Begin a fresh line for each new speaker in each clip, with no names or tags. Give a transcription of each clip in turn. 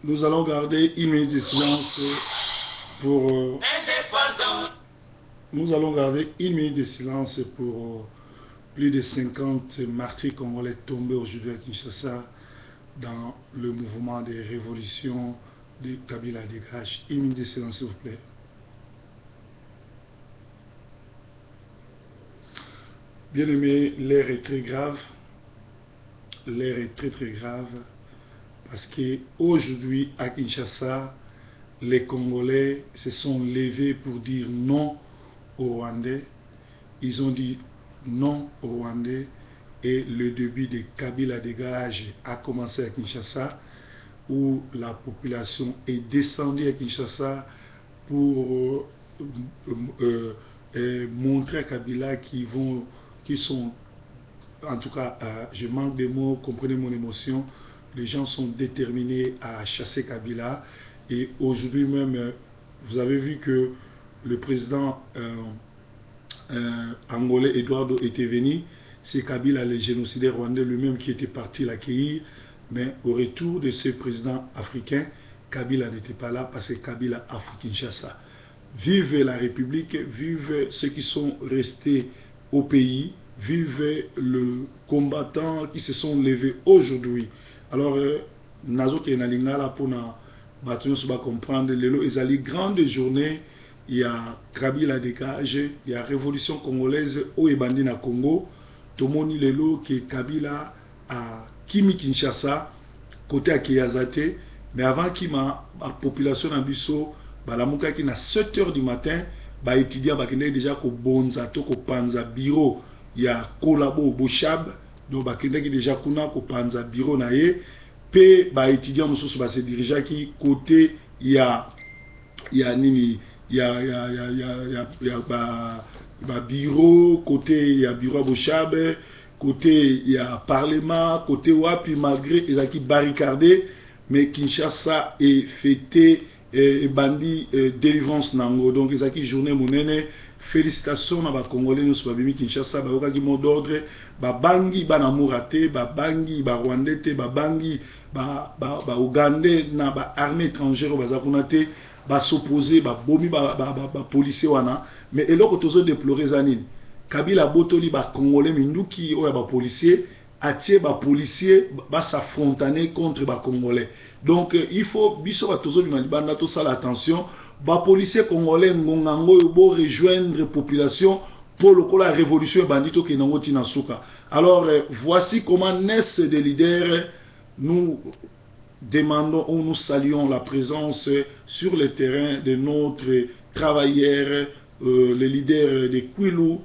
Nous allons garder une minute de silence pour... Nous allons garder une minute de silence pour plus de 50 martyrs congolais tombés aujourd'hui à Kinshasa dans le mouvement de révolution de Kabila dégage. Une minute de silence, s'il vous plaît. Bien aimé, l'air est très grave. L'air est très grave parce qu'aujourd'hui à Kinshasa, les Congolais se sont levés pour dire non aux Rwandais. Ils ont dit non aux Rwandais et le début de Kabila dégage a commencé à Kinshasa, où la population est descendue à Kinshasa pour montrer à Kabila qui sont, en tout cas, je manque de mots, comprenez mon émotion, les gens sont déterminés à chasser Kabila. Et aujourd'hui même, vous avez vu que le président angolais Eduardo était venu, c'est Kabila, le génocidaire rwandais lui-même, qui était parti l'accueillir. Mais au retour de ce président africain, Kabila n'était pas là parce que Kabila a foutu Kinshasa. Vive la République, vive ceux qui sont restés au pays, vive le combattant qui se sont levés aujourd'hui. Alors, Nazo Kenalingala pour comprendre, il y a grande journée, il y a Kabila dégage, il y a révolution congolaise au Ebandi na Congo, Tomoni Lelo qui Kabila à Kimi Kinshasa, côté à Kiyazate, mais avant qu'il la population Nabiso, la mouka qui na 7 h du matin, ba étudiant ba kende déjà ko bonza to ko panza bureau, il y a Kolabo Boshab, donc ba kende déjà kuna ko panza bureau na ye, pe ba étudiant mususu ba se dirigeant qui côté il y a nini, il y a ba bureau, côté il y a bureau Boshab, côté il y a parlement, côté wapi malgré ils qui barricadé, mais Kinshasa est fêté et bandi délivrance nango. Donc ils ont qui journée monene. Félicitations à ba Congolais nous sommes bimi Kinshasa ba oka ki mot d'ordre ba bangi ba namurate ba bangi ba Rwandais te ba bangi ba Ougandais na ba armée étrangère ba zakunate ba s'opposer ba bomi ba policier wana. Mais eloko tozo déplorer zanine Kabila botoli ba Congolais minduki oya ba policier atie ba policier ba s'affronter contre ba Congolais. Donc il faut biso ba tozo bima libanda to ça l'attention ba policier congolais ngongango bo rejoindre population pour la révolution bandito qui nango tina suka. Alors voici comment naissent des leaders. Nous demandons ou nous saluons la présence sur le terrain de notre travailleurs, les leaders de Kwilu,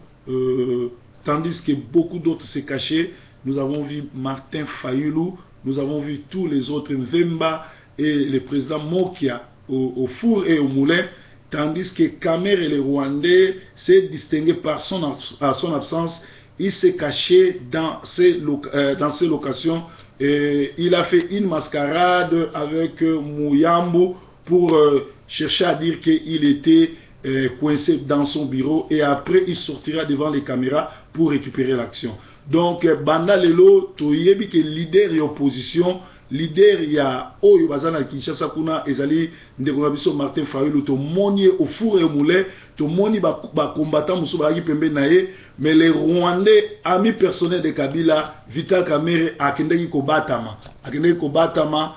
tandis que beaucoup d'autres se cachaient. Nous avons vu Martin Fayulu, nous avons vu tous les autres, Mvemba et le président Mokia au four et au moulin, tandis que Kamer et les Rwandais s'est distingué par son absence. Il s'est caché dans ces locations. Et il a fait une mascarade avec Mouyambo pour chercher à dire qu'il était coincé dans son bureau, et après il sortira devant les caméras pour récupérer l'action. Donc Banda Lelo toyebi que leader et opposition, leader ya oyo bazana Kinshasa kuna ezali ndeko biso Martin Fayulu to moni au four et au moulin, to moni ba combattant musu ba ki pembe naye, mais les Rwandais amis personnels de Kabila Vital Kamerhe akendeki ko batama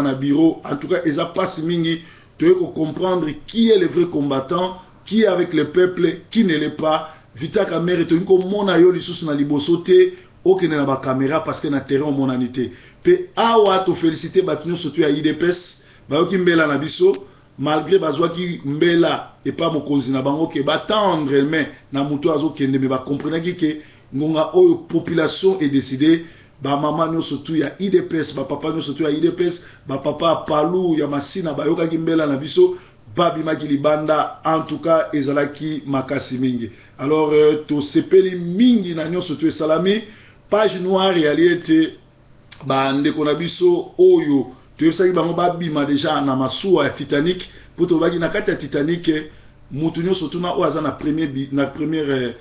na bureau. En tout cas eza passe mingi tu peux comprendre qui est le vrai combattant, qui est avec le peuple, qui ne l'est pas. Vital Kamerhe to nko mona yo lisusu na liboso te okene na ba caméra parce que na terrain monanité. Pe awa to féliciter batunyo surtout ya IDPS ba yoki mbela na biso malgré bazwa ki mbela et pas mokonzi na bango ke batendre mais na muto azo kende me ba comprendre ki ngonga oyo population est décidé. Ba maman nyo surtout ya IDPS, ba papa nyo surtout ya IDPS, ba papa Palou ya Masina ba yoka ki mbela na biso babi makili banda. En tout cas ezalaki makasi mingi. Alors to sepeli mingi na nyo surtout salami page noire ya liete ba ndeko na biso oyo to yosaki bango babima déjà na masuwa ya Titanic poto baki na kati ya Titanic mutu nyo surtout na oaza na première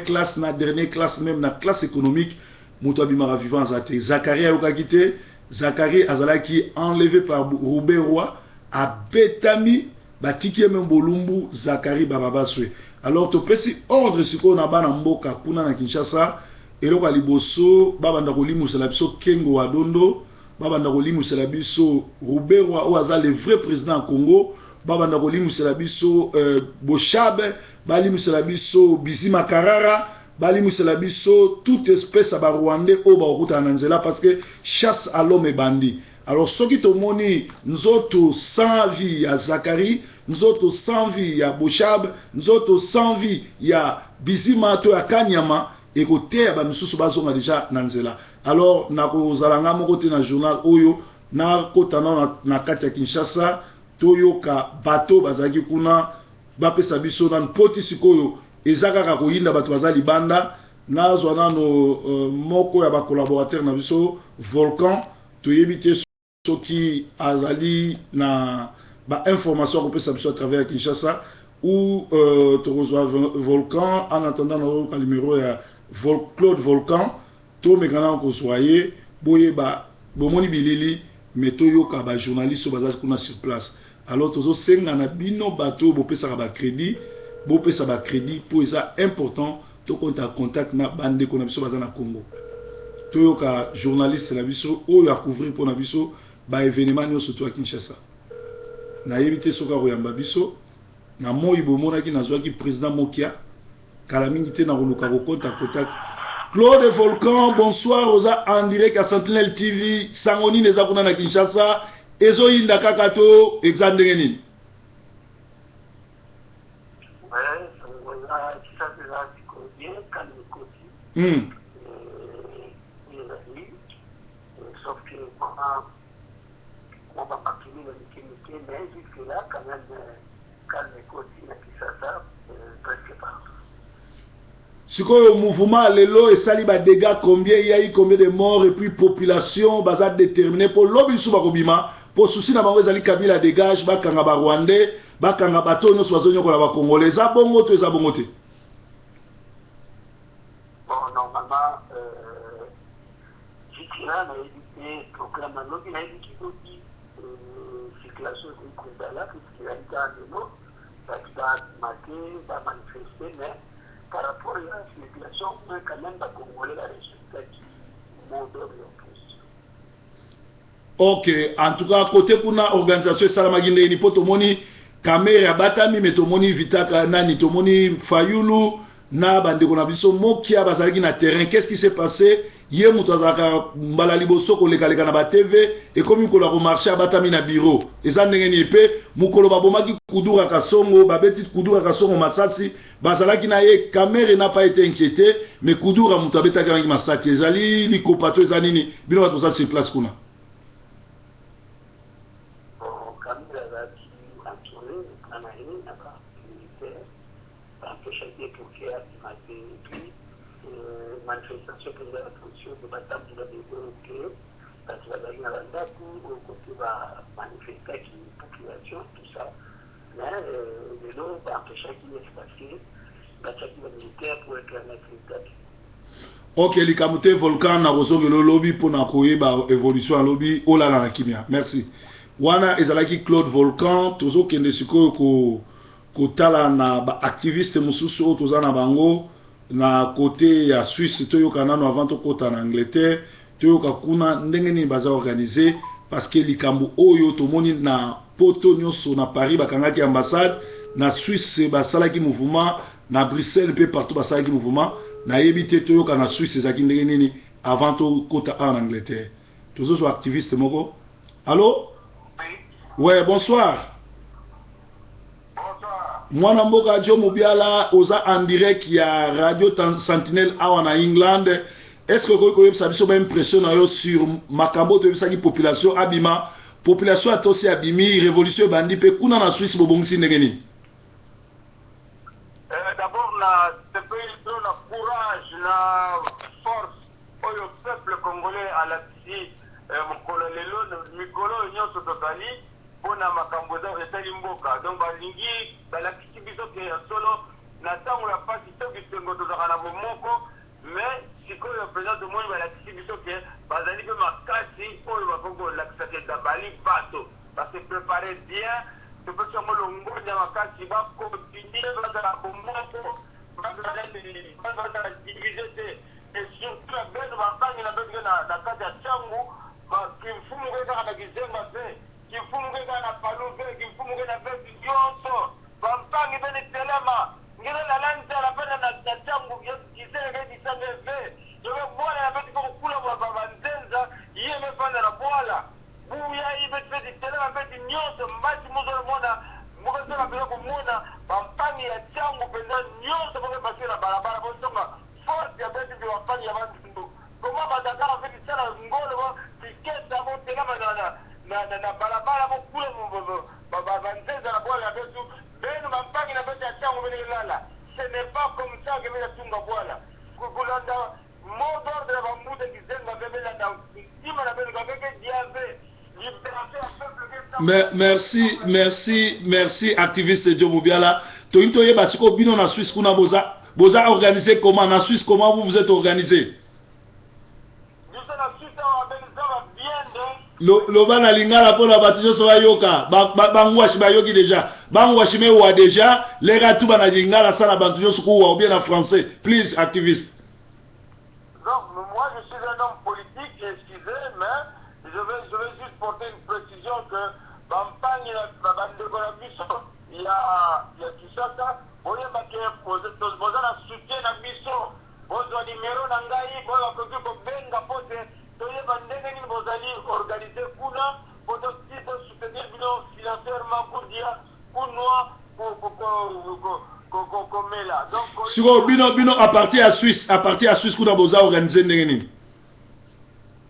classe na dernière classe même na classe économique mutu abima vivant zate Zakaria yokaki te Zakari azalaki enlevé par Robert Roy à Betami batiki même bolumbu Zakari bababaswe. Alors to pesi ordre siko na bana mboka kuna na Kinshasa eloko liboso babanda kolimusela biso Kengo Wadondo, babanda kolimusela biso Robert Roy o aza le vrai président du Congo, babanda kolimusela biso Bochabe, balimusela biso Bizima Karara, balimusela biso toute espèce à Rwandais au bakuta na nzela parce que chasse à l'homme est bandit. Alors ceux qui tomoni nzoto sans vie ya Zakari, nzoto sans vie ya Bochab, nzoto sans vie ya Bizima to ya Kanyama et côté ba misusu bazonga déjà na nzela. Alors nako zalanga moko te na journal oyo na kota na kati ya Kinshasa toyoka bato bazaki kuna bapesa biso na mpoti sikoyo ezaka ka koyinda bato bazali banda nazwa nano moko ya ba collaborateur na biso Volcan toyebi te soki azali na ba information kopesa biso à travers Kinshasa ou tokozwa Volcan en attendant na numéro ya Claude Volcan to mekana kozwaye boye ba bomoni bilili metoyoka ba journaliste bazali kuna sur place. Alors tozo senga na bino bato bopesa ba crédit pour ça important to contact na bande ko na biso bazana Congo. Toyoka journaliste na biso o ya couvrir pour na biso ba événement no surtout à Kinshasa. Na yebite soka koyamba biso na moi bomona ki nazwa ki président Mokia kala mingi te na koluka ko contact. Claude Volcan, bonsoir oza en direct à Sentinelle TV, sangoni neza kuna na Kinshasa. Ezo yinda kakato exandenge nini?
Ouais, voilà, ça c'est là qui bien quand le côté. Sauf que on va pas finir le métier, mais jusque là quand même quand le côté na Kinshasa presque partout.
Sikoyo mouvement lelo et sali ba dégâts combien il y a eu combien de morts et puis population baza déterminée pour lobby sous bakobima pour souci na bango ezali Kabila dégage bakanga ba Rwandais bakanga bato nyonso bazonyo ko la ba Congolais za bongo to eza bongo te.
Bon normalement jikira na éviter programme lobby na éviter aussi circulation de Kundala qui a été en démo ça va marquer va manifester mais par rapport à la circulation, on a quand même pas congolais la résultat qui mot d'opposition.
Ok, en tout cas, côté kuna organisation Salamaginde ni poto moni caméra batami metomoni vitaka nani tomoni Fayulu na bande kona biso mokia bazalaki na terrain. Qu'est-ce qui s'est passé? Hier mutazaka mbala liboso ko lekaleka na ba TV et comme ko la remarché batami na bureau. Eza ndenge ni pe mukolo babomaki kudura kasongo babeti kudura kasongo masasi bazalaki na ye caméra n'a pas été inquiété mais kudura mutabeta kana masati ezali likopato ezali nini bino bato ça sur place kuna.
Manifestation que la position de bataille de la développée, parce que la Rwanda pour côté va manifester qui population tout ça, mais le lot va empêcher qu'il se passe, l'attaque militaire pour être un résultat.
Ok, likamute volcan na bozoge lo lobby pour na koyeba évolution à lobby ola na kimia. Merci. Wana ezalaki Claude Volcan tozo kende sikoyo ko tala na ba activiste mususu o toza na bango na côté ya Suisse toyoka nano avant to kota na Angleterre toyoka kuna ndenge ni baza organisé parce que likambo oyo tomoni na poto nyonso na Paris bakangaki ambassade na Suisse basalaki mouvement na Bruxelles pe partout basalaki mouvement na yebite toyoka na Suisse ezaki ndenge nini avant to kota en Angleterre tozo so activiste moko. Allô? Ouais, bonsoir. Mwana mboka Jo Mobiala oza en direct ya Radio Sentinelle awa na England. Est-ce que vous avez sabiso ba impression sur makambo to bisaki population abima population atosi abimi révolution bandi pe kuna na Suisse bobongisi ndengeni?
D'abord na la courage la force au peuple congolais à la vie mokolo lelo mikolo nyonso totali pona makambo za etali mboka donc balingi balakisi biso ke solo na tango ya pasi to bisengo tozaka na bomoko mais sikoyo le président de moi balakisi biso ke bazali mpe makasi oyo bakoki kolakisa ke dabali bato base préparer bien topesi yango longondi ya makasi bakontinue bazala bomoko bazala divise te et surtout na beno babangi na betuke na kati ya ntango kimfumuke kaka na kizenga mpe kimfumuke kaka na palu mpe kimfumuke na betu nyonso bampangi bene telema ngene nalanzala pene na ntango kizenga kisanga ve yobe bwala na betu kokula banzenza iye mefanda na bwala buya ibetu beti telema beti nyonso mbasi muzolo mona mukasema bila kumuna bampangi ya ntango penza nyonso boke basi na barabara bosonga force ya betu bi bampangi ya bantu koma badakara beti sala ngolo tiketa bo telema na barabara bokula banzenza na bwala ya betu beno bampangi na betu ya ntango bene lala. Ce n'est pas comme ça que nous tunga bwala kulanda mot d'ordre ba mude kizenga bebe la da ima na bebe kabeke diabe
merci activiste Joe Mobiala. Tointo yeba siko bino na Suisse kuna boza organisé comment na Suisse, comment vous êtes organisé? Loba na lingala pona batijo so yoka bangwashi bayoki déjà bangwashi mewa déjà les gars tout bana lingala ça na batijo sukuwa ou bien en français, please activiste.
Donc moi je suis un homme politique, excusez, mais je vais juste porter une précision que Bampagne la bande de Biso il y a Kisaka oye bake boza na soutien na biso bozwa numéro na ngai boya koki ko benga pote toye bandenge ni bozali organiser kuna poto tipo soutenir bino financièrement pour dire kunwa komela donc
siko bino à partir à Suisse kuna boza organiser ndenge ni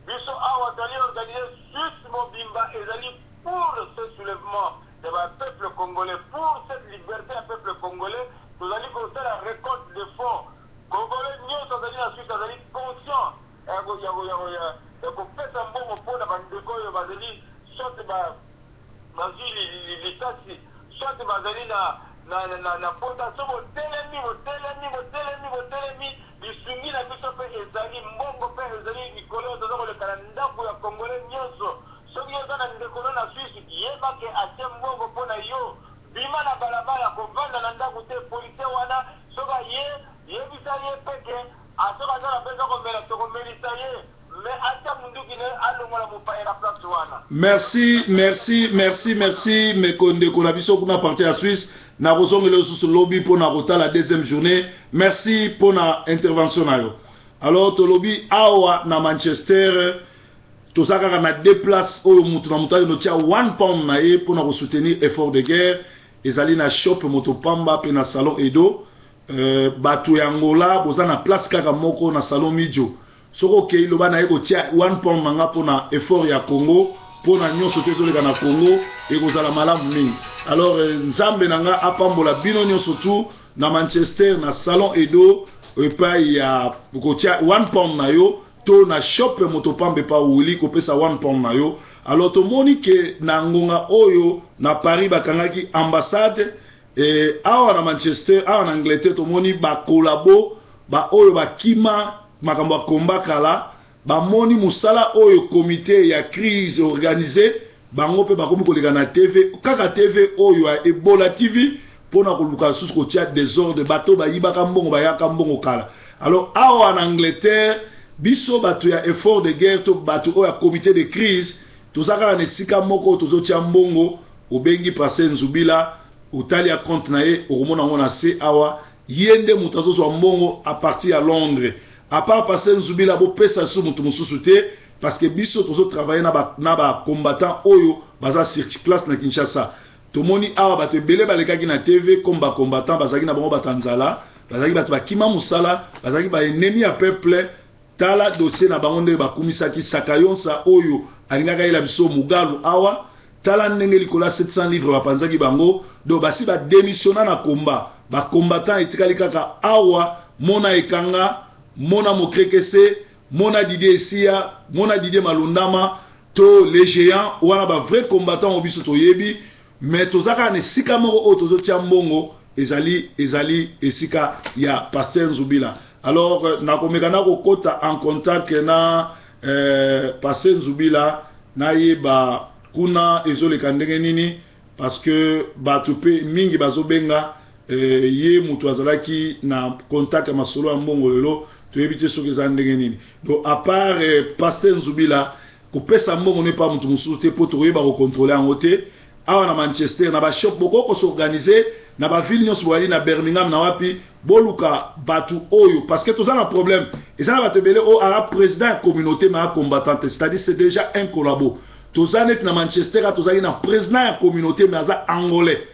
biso awa tali organiser Suisse mobimba ezali pour ce soulèvement de peuple congolais, pour cette liberté du peuple congolais. Nous allons faire la récolte de fonds congolais. Nous sommes allés en Suisse, nous allons conscients et qu'on fait un bon pour la bande de Koyo Bazali, soit l'État, soit Bazali na potation, telemi, bisungi na biso pe ezali mbongo pe ezali mikolo tozako le kalanda pour la congolais nyonso. Soki yoza na ndekolo na Suisse yebake atie mbongo mpona yo bima na balabala kovanda na ndako te policier wana soka yebisa ye peke asoka aza na mpenza komela tokomelisa ye mais atia munduki ne alongola mopaya na place wana. Merci
mekondeko na biso kuna parti ya Suisse na kozongela lisusu lobi mpona kotala deuxième journée. Merci mpona intervention na yo. Alors tolobi awa na Manchester tozaka na déplace oyo mutu na mutali no tia 1 pound na ye pour na soutenir effort de guerre ezali na shop motopamba pe na salon Edo batu ya Angola boza na place kaka moko na salon Midjo soko ke loba na ye ko tia 1 pound manga pour na effort ya Congo pour na nyonso tezoleka na Congo e kozala malamu mingi. Alors nzambe nanga apambola bino nyonso tu na Manchester na salon Edo epa ya ko tia 1 pound na yo to na shop motopambe pa wili ko pesa 1 pound na yo. Alors to moni ke na ngonga oyo na Paris bakangaki ambassade awa na Manchester awa na Angleterre to moni ba kolabo ba oyo bakima makambo komba kala ba moni musala oyo comité ya crise organisé bango pe bakomi koleka na TV kaka TV oyo ya Ebola TV pona koluka susu ko tia désordre bato ba yibaka mbongo ba yaka mbongo kala. Alors awa na Angleterre biso bato ya effort de guerre to bato oyo ya comité de crise tozaka na sika moko tozotia mbongo obengi Passer Nzubila otali ya compte na ye okomona ngo na se awa yende mutu azozwa mbongo à partir ya Londres à part Passer Nzubila bo pesa su mutu mususu te parce que biso tozo travailler na ba combattant oyo baza sur place na Kinshasa. Tomoni awa bato ebele balekaki na TV comme ba combattant bazaki na bango batanzala bazaki bato bakima musala bazaki ba ennemi ya peuple. Tala dossier na bango nde bakumisaki Sakayonsa oyo alingaka ila biso Mugalu awa tala ndenge likola 700 livres bapanzaki bango do basi ba démissionna na combat ba combattant etikali kaka awa mona ekanga mona mokrekese mona Didier Sia mona Didier Malundama to les géants wana ba vrai combattant obiso toyebi mais tozaka ne sika moko o tozotia mbongo ezali esika ya Passer Nzubila. Alors nakomekana kokota en contact na Pasteur Nzubila na yeba kuna ezoleka ndenge nini parce que batu pe mingi bazobenga ye mutu azalaki na contact ya masolo ya mbongo lelo toyebite soki eza ndenge nini. Donc à part Pasteur Nzubila kopesa mbongo ne pa mutu mususu te po toyeba kokontrole yango te. Awa na Manchester na ba shop boko s'organiser na ba ville nyonso boali na Birmingham na wapi boluka batu oyo parce que tous un problème et ça va te belé au à président communauté ma combattante, c'est-à-dire c'est déjà un collabo. Tous net na Manchester tous na président communauté mais za angolais.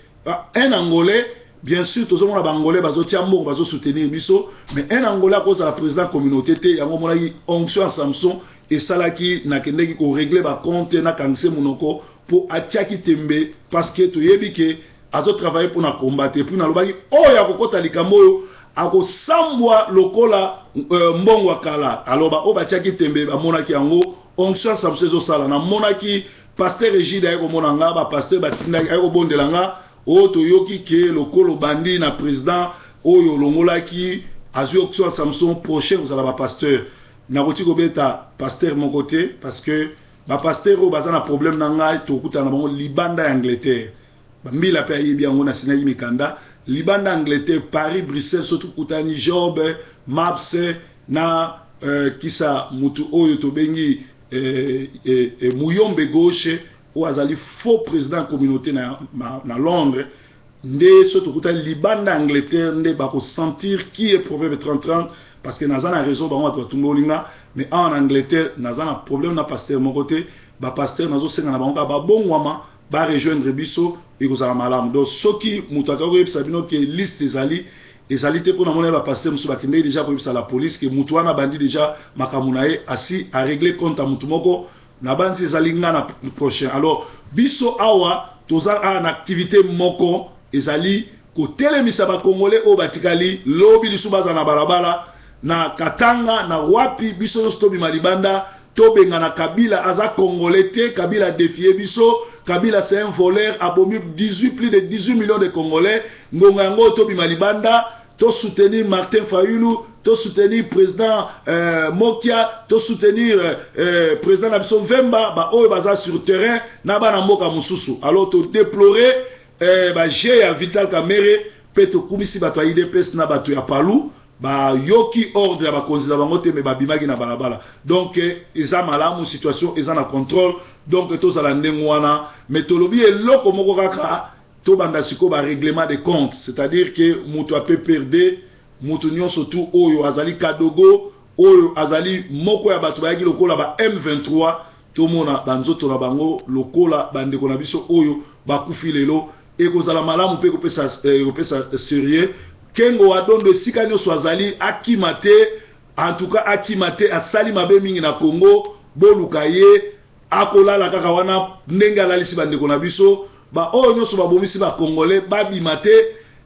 Un angolais bien sûr tous on a angolais bazo tiambo bazo soutenir biso mais un angolais à cause de la président communauté te yango mona yi onction Samson et salaki na kendeki ko régler ba compte na kanse monoko pour atiaki tembe parce que to yebike azo travailler pour na combattre puis na lobaki oya kokota likambo ako sambwa lokola mbongo kala aloba o batiaki tembe ba monaki yango onction Samson sala na monaki pasteur Egide ayeko monanga ba pasteur batinda ayeko bondelanga o to yoki ke lokolo bandi na président oyo longolaki azu onction Samson prochain vous allez ba pasteur na koti ko beta pasteur mon côté parce que ba pasteur o bazana problème na ngai to kuta na bango libanda ya Angleterre ba mbila pe ayi biango na sinai mikanda libanda Angleterre Paris Bruxelles surtout kutani Job Maps na kisa mutu oyo to bengi Muyombe gauche o azali faux président communauté na Londres nde surtout kutani libanda Angleterre nde ba ko sentir qui est proverbe 30-30 parce que nazana raison ba on va tumbolinga mais en Angleterre nazana problème na pasteur mon côté ba pasteur nazo senga na bango ba bongwama ba rejoindre biso et ko za malamu donc soki mutaka ko yebisa bino ke liste ezali te pona mona ba pasteur musu ba kende déjà ko yebisa la police que mutu wana bandi déjà makamunae asi a régler compte mutu moko na bansi ezali ngana prochain. Alors biso awa toza en activité moko ezali ko telemisa ba congolais o batikali lobi lisu baza na balabala na Katanga na wapi biso stobi malibanda to benga na Kabila aza congolais te Kabila défier biso Kabila c'est un voleur abomi plus de 18 millions de congolais ngonga yango to bimalibanda to soutenir Martin Fayulu to soutenir président Mokia to soutenir président Nabison Vemba ba oyo baza sur terrain na bana mboka mususu. Alors to déplorer ba j'ai ya Vital Kamerhe peto kumisi bato ya IDPS na bato ya Palu ba yoki ordre ya bakonzi na bango te me babimaki na balabala donc eza malamu situation eza na contrôle donc tozala ndenge wana mais tolobi eloko moko kaka to banda siko ba règlement de compte c'est-à-dire que mutu a perdre mutu nyonso tu oyo azali kadogo oyo azali moko ya bato bayaki lokola ba M23 to mona banzoto na bango lokola bandeko na biso oyo bakufi lelo ekozala malamu pe kopesa sérieux Kengo adondo sika nyoso azali akimate en tout cas akimate asali mabe mingi na Congo boluka ye akolala kaka wana ndenge alalisi bandeko na biso ba oyo nyoso babomisi ba congolais babimate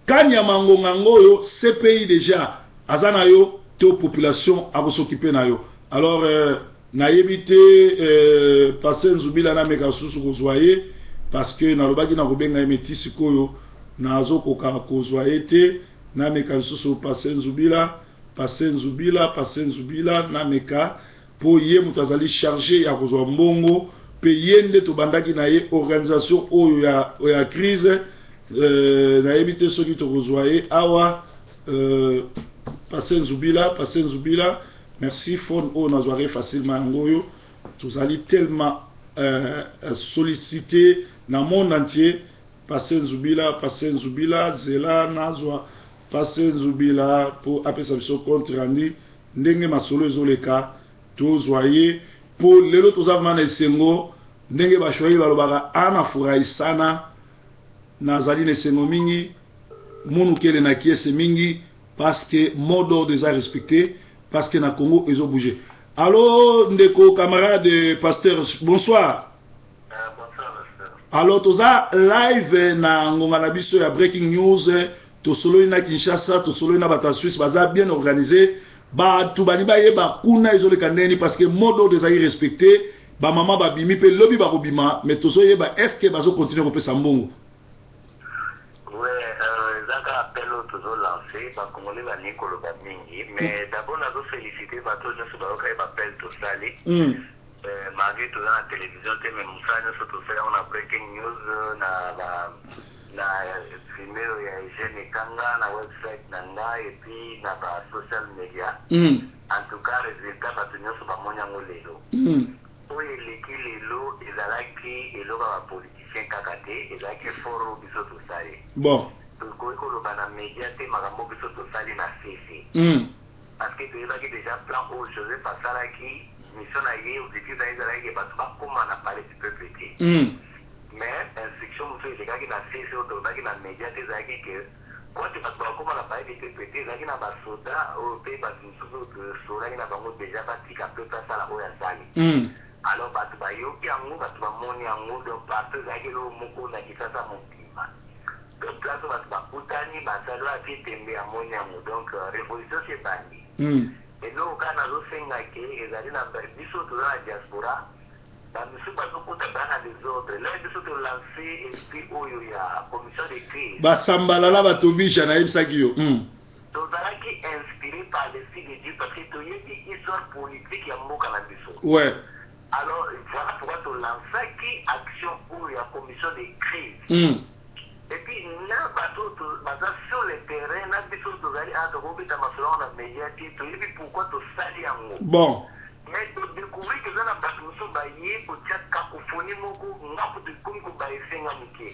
kanyama ngonga ngoyo CPI déjà azana yo to population akosokipe na yo. Alors na yebite Pasteur Nzubila na meka susu kozwaye parce que na lobaki na kobenga emeti sikoyo na azokoka kozwaye te na meka susu Pasteur Nzubila na meka po ye mutazali chargé ya kozwa mbongo pe yende to bandaki na ye organisation oyo ya crise na yebite soki to kozwaye awa Pasteur Nzubila merci phone o nazware facilement ngoyo tozali tellement sollicité na monde entier. Pasteur Nzubila zela nazwa Pasteur Nzubila pour apesa biso compte rendu ndenge masolo ezoleka tozwaye pour lelo tozavana esengo ndenge bashwayi balobaka ana furahi sana nazali nesengo mingi monu kele na kiese mingi parce que mot d'ordre est respecté parce que na Congo ils ont bougé. Allô ndeko camarade pasteur bonsoir. Alors toza live na ngonga na biso ya breaking news to solo na Kinshasa to solo na bata Suisse baza bien organisé ba tu bani ba yeba kuna izole kaneni parce que modo des aïe respecté ba maman ba bimi pe lobby ba kobima mais to so yeba est-ce que bazo continuer ko pesa mbongo.
Ouais zaka appel toujours lancé, bah, Congolais va Nicolo Mingi, mais d'abord, on a félicité, bah, tous les gens qui appellent tout ça, malgré tout dans la télévision, mais Moussa, on a breaking news, na numéro ya Eugène Kanga, na website nanga, et puis na social media. En tout cas, résultat, bah, tout le monde va monia molelo. Oye leki lelo, ezalaki eloba ba politicien kakate, ezalaki foro biso tosali.
Bon.
Tokoi koloba na média te makambo biso tosali na CC. Parce que toyebaki déjà plan oyo Joseph asalaki mission na ye objectif na ye ezalaki bato bakóma na palais du peuple te. Mais instruction mosusu elekaki na CC oyo tolobaki na média te ezalaki ke kote bato bakóma na palais du peuple te ezalaki na basoda oyo mpe bato mosusu oyo tosolaki na bango déjà batika mpe mpe asala oyo asali. Alors bato bayoki yango bato bamoni yango donc bato ezalaki eloko moko na kisasa mobima. Donc place oyo bato bakutani basali oyo ati tembe amoni yango donc révolution se ebandi. Eloko kaka nazosenga ke ezali na biso toza na diaspora bamisu bazokuta bana des autres là biso tolance esprit oyo ya commission de crise
basambalala batobisha nayebisaki yo
tozalaki inspiré par l'esprit de Dieu parce que toyebi histoire politique ya mboka na biso.
Ouais.
Alors voilà pourquoi tolancaki action oyo ya commission de crise. Et puis na bato baza sur le terrain na biso tozali tokobeta masolo na média te toyebi pourquoi tosali yango.
Bon.
Mais todécouvrir que eza na bato mosusu baye kotia cacophonie moko ngapu tokomi kobaesenga moke.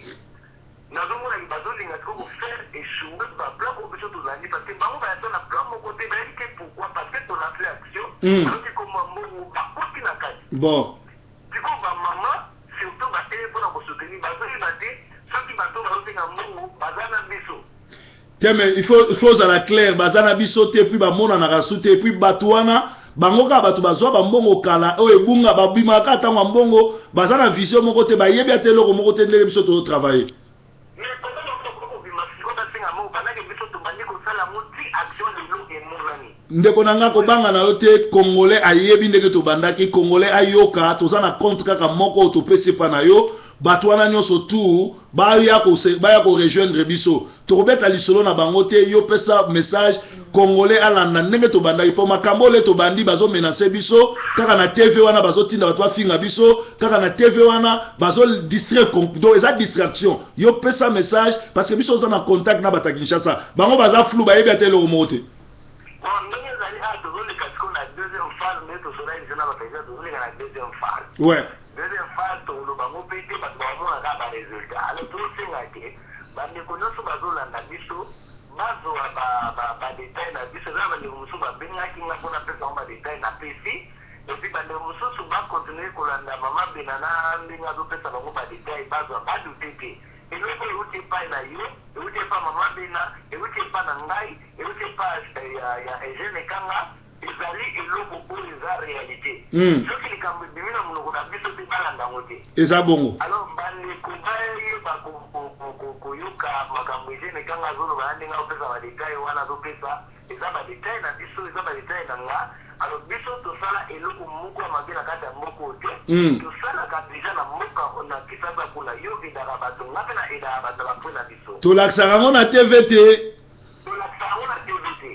nazomona bazolinga siko kofaire échouer baplan oyo biso tozali parce que bango bayata na plan moko te bayebi ke pourquoi parce que tolance action aloki koma mbongo bakoti na kati.
Bon.
sikoyo bamama surtout batele mpona kosoutenir bazoyeba te soki bato bazotenga mbongo baza na biso.
Mais il faut la clair bazana biso te puis bamonanaka su te puis bato wana bango kaka bato bazwa bambongo kala oyo ebunga babimaka ntango mbongo baza na vision moko te bayebi ate eloko moko te ndenge biso tozotravaille. Ndeko nanga kobanga na yo te Congolais ayebi ndenge tobandaki Congolais ayoka toza na compte kaka moko topesi pa na yo bato wana nyonso tu baya ko rejoindre biso tokobeta lisolo na bango te yo pesa message Congolais alanda ndenge tobandaki po makambo le tobandi bazo menacer biso kaka na TV wana bazo tinda bato afinga biso kaka na TV wana bazo distraire donc eza distraction yo pesa message parce que biso oza na contact na bata Kinshasa bango baza flou bayebi ate eloko moko te. Ouais.
Deuxième phase, le bango pété, parce que nous avons des résultats. Alors, tout ce qui a été, nous connaissons la biso, bazo ba détail na biso, là, nous sommes bien qui n'a pas fait un détail na PC, et puis nous sommes continuer kolanda maman benana, nous avons fait un détail, bazo ba du TP. Et nous ne pas na yo, et vous pas maman bena, et vous pas nangai, et vous pas ya Eugène Kanga. ezali eloko oyo eza réalité soki likambo ebimi na monoko na biso te balanda yango te
eza bongo.
alors bandeko bayeba koyoka makambo Eugène Kanga azoloba ya ndenge azopesa badetail wana azopesa eza badetail na biso eza badetail na nga alors biso tosala eloko moko ya mabe na kati ya mboka oyo te tosalaka deja na mboka na kisasa kuna yo edaka bato nga mpe na edaka bato bapre na biso
tolakisaka yango na TV te
tolakisaka yango na TV te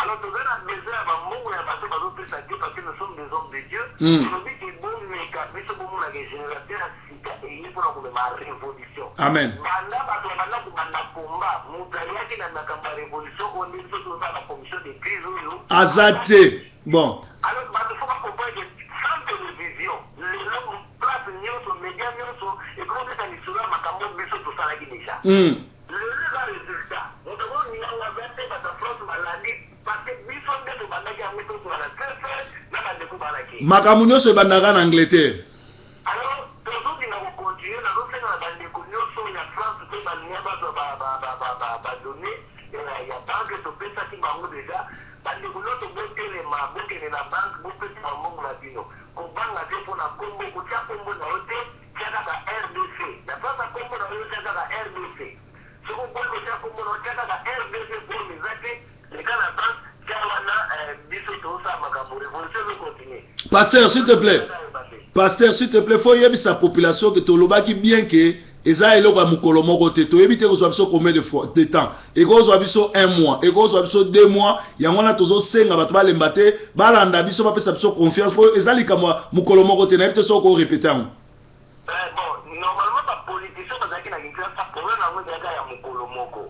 alors toza na besoin ya bambongo ya bato bazopesa Dieu parce que nous sommes des hommes de Dieu tolobi ke bomeka biso bomonaka générateur ya sika eye mpona komema révolution
amen
banda bato banda kobanda komba moto ayaki na makambo ya révolution oyo nde biso toza na commission de crise oyo
aza te bon
alors bato fo bakomprendre sans télévision lelo place nyonso média nyonso ekomopesa lisolo ya makambo biso tosalaki déjà lelo eza résultat moto oninanga verte bato france balandi parce que biso nde tobandaki yango tokozala tefe na bandeko balaki
makambo nyonso ebandaka na Angleterre.
alors tozobinga kocontinue nazosenga na bandeko nyonso ya france mpe balinga bazwa badone ya banke topesaki bango deja bandeko nyonso botelema bokende na banke bopesa bambongo na bino kobanga te mpona kombo kotia kombo na yo te tia kaka RDC na place kombo na yo tia kaka RDC soko boyi kotia kombo na yo tia kaka RDC bom eza te leka na banke tia wana biso tosala makambo révolution ezocontinue.
Pasteur, s'il te plaît. Pasteur, s'il te plaît, faut yebisa population que tolobaki bien que eza eloko ya mokolo moko te toyebi te kozwa biso combien de temps ekozwa biso 1 mois ekozwa biso 2 mois yango wana tozosenga bato balemba te balanda biso bapesa biso confiance po eza likambo ya mokolo moko te nayebi te soki orepete yango.
Bon, normalement bapoliticien bazalaki na kinshasa problème yango ezalaka ya mokolo moko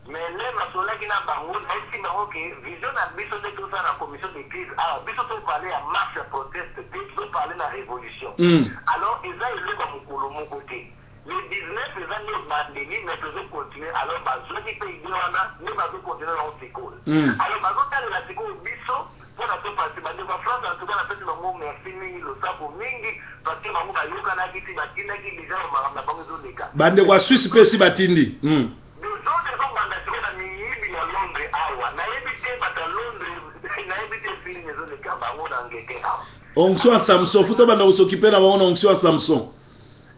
mais le nasolaki na bango nayebi bango ke vision na biso nde tosala na commission de crise biso topale ya marche ya proteste te topale na révolution alors eza eloko ya mokolo moko te. Le 19 eza nde bandeli mais tozocontinue alors bazwaki mpe idée wana nde bazocontinue nango sikoyo alors bazotalela sikoyo biso mpona topasi bandeko ya france en tout cas napesi bango merci mingi losako mingi parce que bango bayokanaki ti batindaki déjà makambo na bango ezoleka
bandeko ya swisse mpe esi batindi
besoin ezobanda siko na miyibi ya londres awa nayebi te bato ya londres nayebi te filme ezoleka bango na ngeke awa
onction ya samson futa banda kosokipe na bango na onction ya samson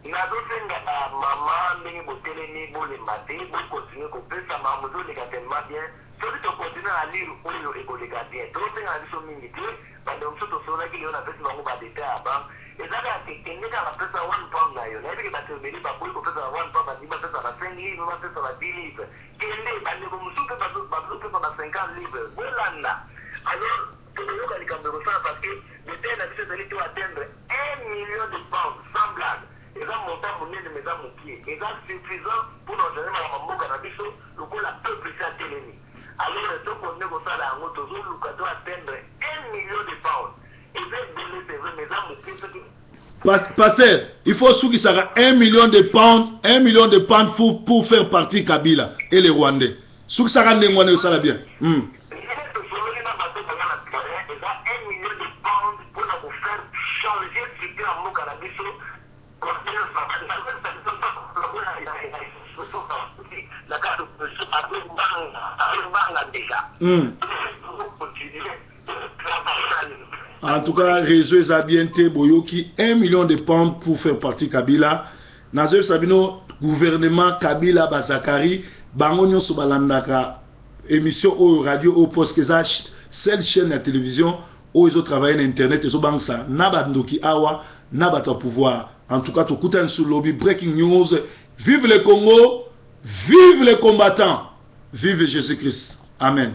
nazosenga mama ndenge botelemi bolemba te bokontinue kopesa makambo ezoleka tellement bien soki tokontinue na lire oyo ekoleka bien tozosenga na biso mingi te bandeko mosusu tosolaki lelo napesi bango badeta ya bank ezaka kende kaka bapesa 1 pound na yo nayebiki bato ebeli baboyi kopesa na 1 pound bandi bapesa na 5 livre bapesa na 10 livre kende bandeko mosusu mpe bazopesa na 50 livre bolanda alors tokoyoka likambo ekosala parce que betele na biso ezali to atteindre 1 million de pounds sans blague eza montant monene mais eza mokie eza suffisant pour nogérer mboka na biso lokola peuple esi atelemi alors tokonde kosala yango tozoluka to atteindre 1 million de pounds eza ebele c'est vrai mais eza mokie soki
Pasteur, il faut soukisaka 1 million de pounds pour faire partie Kabila et les Rwandais. Soukisaka ndengwane osala bien. En tout cas, réseau est bien té boyoki 1 million de pounds pour faire partie Kabila. Nazo Sabino gouvernement Kabila Bazakari bango nyonso balandaka émission au radio au poste que ça seule chaîne de télévision où ils ont travaillé sur internet et so bangsa na bandoki awa na bato pouvoir. En tout cas, to kutan sur lobby breaking news. Vive le Congo, vive les combattants, vive Jésus-Christ. Amen.